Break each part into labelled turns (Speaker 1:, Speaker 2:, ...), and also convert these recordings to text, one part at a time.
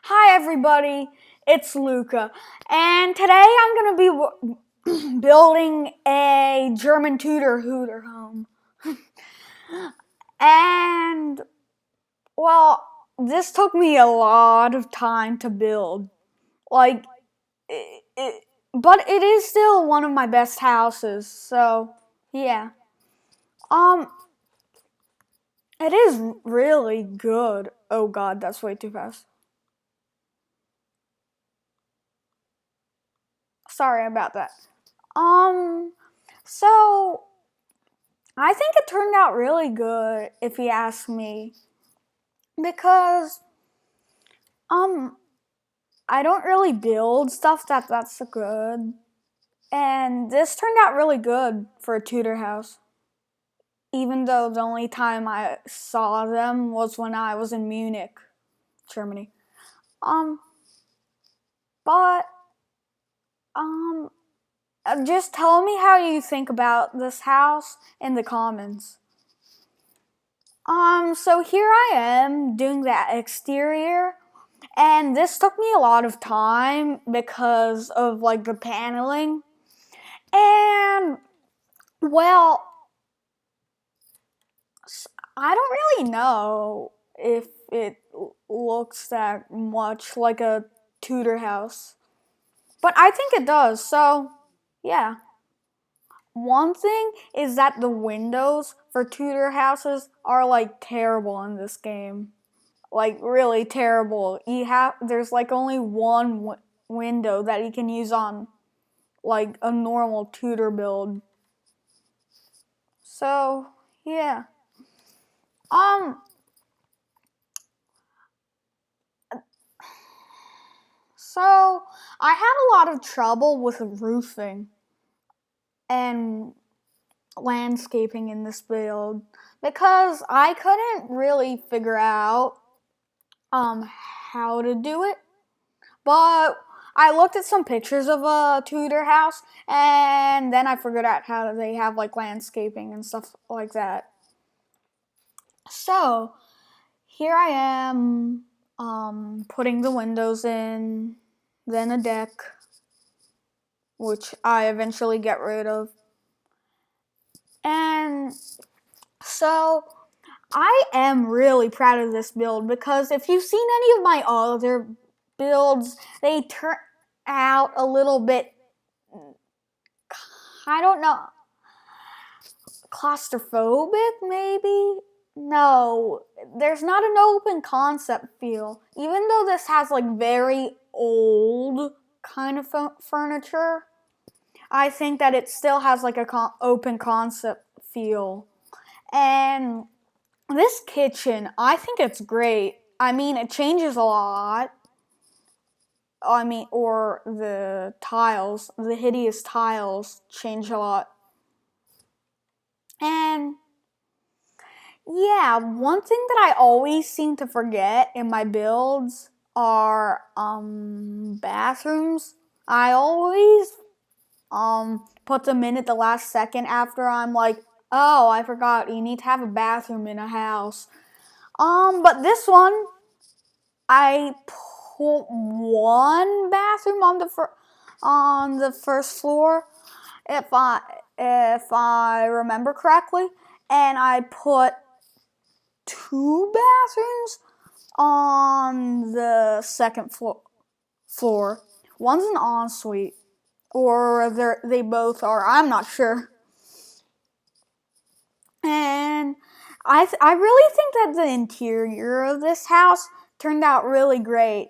Speaker 1: Hi everybody, it's Luca, and today I'm going to be building a German Tudor hooter home. And, well, this took me a lot of time to build. Like, but it is still one of my best houses, so, yeah. Um, it is really good. Oh god, that's way too fast. Sorry about that. Um, so I think it turned out really good, if you ask me, because um I don't really build stuff that's good, and this turned out really good for a Tudor house. Even though the only time I saw them was when I was in Munich, Germany. Um, but um, just tell me how you think about this house in the comments. So here I am doing that exterior. And this took me a lot of time because of like the paneling. And well, I don't really know if it looks that much like a Tudor house. But I think it does. So, yeah. One thing is that the windows for Tudor houses are like terrible in this game. Like really terrible. There's like only one window that you can use on like a normal Tudor build. So, yeah. Um so I had a lot of trouble with roofing and landscaping in this build because I couldn't really figure out how to do it. But I looked at some pictures of a Tudor house and then I figured out how they have like landscaping and stuff like that. So, here I am putting the windows in, then a deck, which I eventually get rid of. And so I am really proud of this build because if you've seen any of my other builds, they turn out a little bit, I don't know, claustrophobic maybe? No, there's not an open concept feel. Even though this has like very old kind of furniture, I think that it still has like a open concept feel. And this kitchen, I think it's great. I mean, it changes a lot. Or the tiles, the hideous tiles change a lot. And yeah, one thing that I always seem to forget in my builds are bathrooms. I always put them in at the last second after I'm like, oh, I forgot you need to have a bathroom in a house. But this one I put one bathroom on the first floor if I remember correctly, and I put two bathrooms on the second floor. One's an ensuite, or they both are. I'm not sure. And I really think that the interior of this house turned out really great.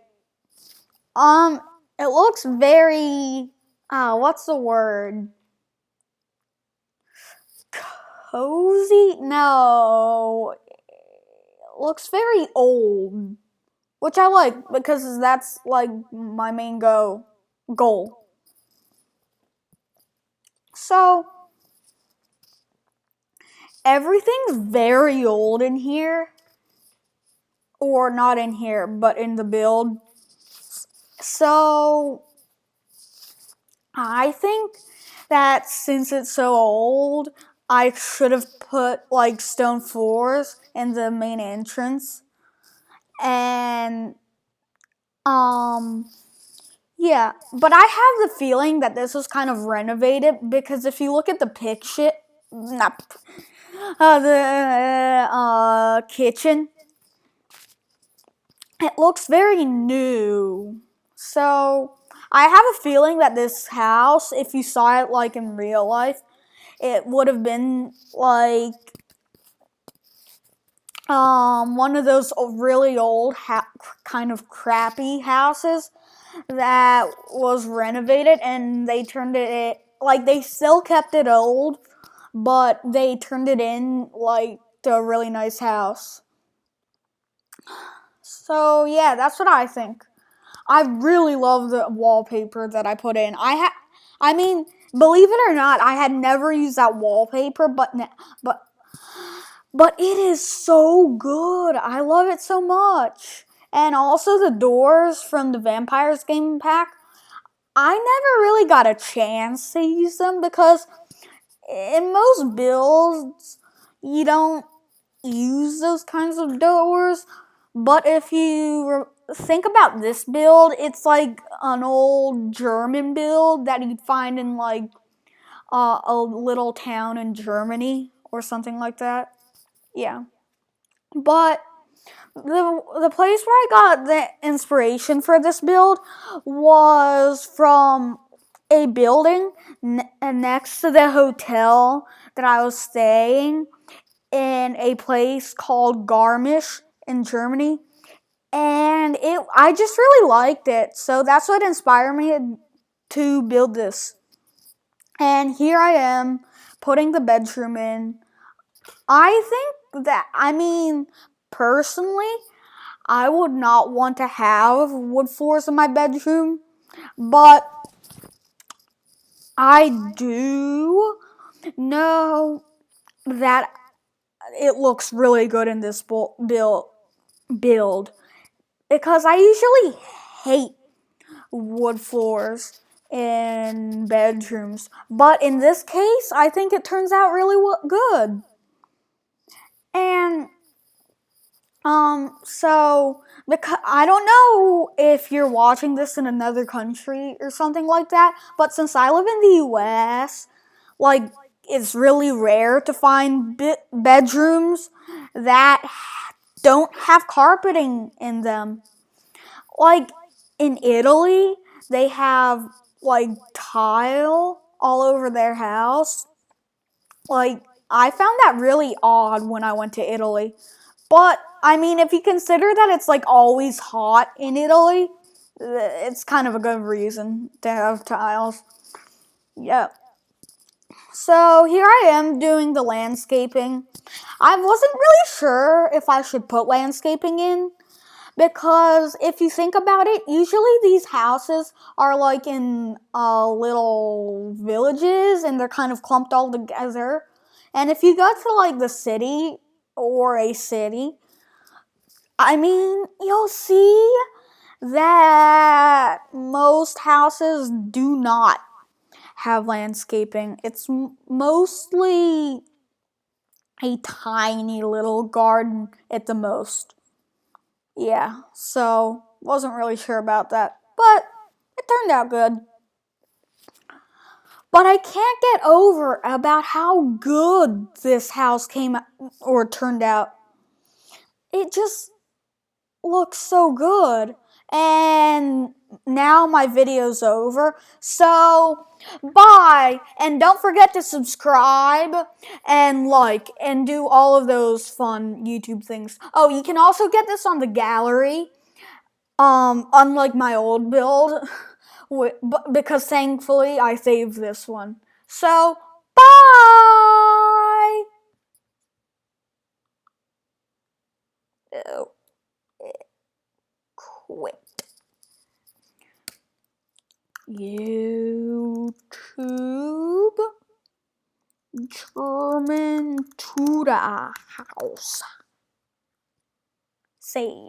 Speaker 1: Um, it looks very what's the word? Cozy? No, it looks very old. Which I like because that's like my main goal. So everything's very old in here, or not in here, but in the build. So I think that since it's so old, I should have put like stone floors in the main entrance, and Um, yeah, but I have the feeling that this was kind of renovated because if you look at the picture, not the kitchen, it looks very new. So I have a feeling that this house, if you saw it like in real life, it would have been like one of those really old kind of crappy houses that was renovated and they turned it like they still kept it old, but they turned it in like to a really nice house. So yeah, that's what I think. I really love the wallpaper that I put in. I mean, believe it or not, I had never used that wallpaper, but but it is so good. I love it so much. And also the doors from the Vampires game pack. I never really got a chance to use them because in most builds you don't use those kinds of doors. But if you think about this build, it's like an old German build that you'd find in like a little town in Germany or something like that. Yeah. But the place where I got the inspiration for this build was from a building next to the hotel that I was staying in a place called Garmisch in Germany. And I just really liked it. So that's what inspired me to build this. And here I am putting the bedroom in. I think that, personally, I would not want to have wood floors in my bedroom, but I do know that it looks really good in this build because I usually hate wood floors in bedrooms, but in this case, I think it turns out really good. And so because I don't know if you're watching this in another country or something like that, but since I live in the US, like it's really rare to find bedrooms that don't have carpeting in them. Like in Italy, they have like tile all over their house. Like I found that really odd when I went to Italy. But if you consider that it's like always hot in Italy, it's kind of a good reason to have tiles. Yeah. So here I am doing the landscaping. I wasn't really sure if I should put landscaping in because if you think about it, usually these houses are like in little villages and they're kind of clumped all together. And if you go to like the city or a city, you'll see that most houses do not have landscaping. It's mostly a tiny little garden at the most. Yeah, so wasn't really sure about that, but it turned out good. But I can't get over about how good this house came or turned out. It just looks so good. And now my video's over. So, bye. And don't forget to subscribe and like and do all of those fun YouTube things. Oh, you can also get this on the gallery. Unlike my old build, because thankfully I saved this one. So, bye! Oh, quit. YouTube German Tudor House. Save.